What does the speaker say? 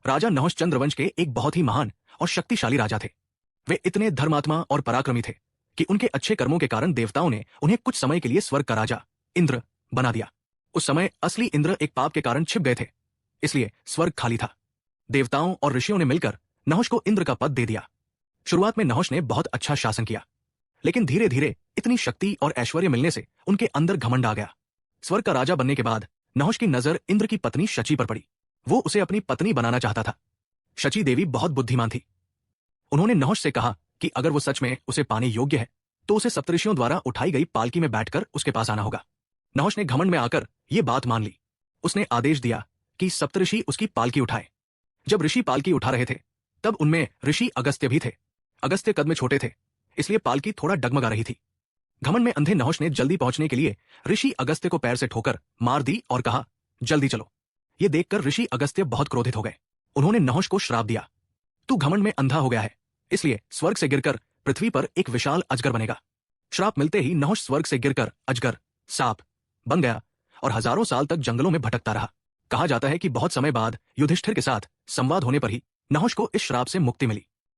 राजा नहुष चंद्रवंश के एक बहुत ही महान और शक्तिशाली राजा थे। वे इतने धर्मात्मा और पराक्रमी थे कि उनके अच्छे कर्मों के कारण देवताओं ने उन्हें कुछ समय के लिए स्वर्ग का राजा इंद्र बना दिया। उस समय असली इंद्र एक पाप के कारण छिप गए थे, इसलिए स्वर्ग खाली था। देवताओं और ऋषियों ने मिलकर नहुष को इंद्र का पद दे दिया। शुरुआत में नहुष ने बहुत अच्छा शासन किया, लेकिन धीरे धीरे इतनी शक्ति और ऐश्वर्य मिलने से उनके अंदर घमंड आ गया। स्वर्ग का राजा बनने के बाद नहुष की नजर इंद्र की पत्नी शची पर पड़ी। वो उसे अपनी पत्नी बनाना चाहता था। शची देवी बहुत बुद्धिमान थी। उन्होंने नहुष से कहा कि अगर वो सच में उसे पाने योग्य है तो उसे सप्तऋषियों द्वारा उठाई गई पालकी में बैठकर उसके पास आना होगा। नहुष ने घमंड में आकर ये बात मान ली। उसने आदेश दिया कि सप्तऋषि उसकी पालकी उठाए। जब ऋषि पालकी उठा रहे थे तब उनमें ऋषि अगस्त्य भी थे। अगस्त्य कद में छोटे थे, इसलिए पालकी थोड़ा डगमगा रही थी। घमंड में अंधे नहुष ने जल्दी पहुंचने के लिए ऋषि अगस्त्य को पैर से ठोकर मार दी और कहा, जल्दी चलो। ये देखकर ऋषि अगस्त्य बहुत क्रोधित हो गए। उन्होंने नहुष को श्राप दिया, तू घमंड में अंधा हो गया है, इसलिए स्वर्ग से गिरकर पृथ्वी पर एक विशाल अजगर बनेगा। श्राप मिलते ही नहुष स्वर्ग से गिरकर अजगर सांप बन गया और हजारों साल तक जंगलों में भटकता रहा। कहा जाता है कि बहुत समय बाद युधिष्ठिर के साथ संवाद होने पर ही नहुष को इस श्राप से मुक्ति मिली।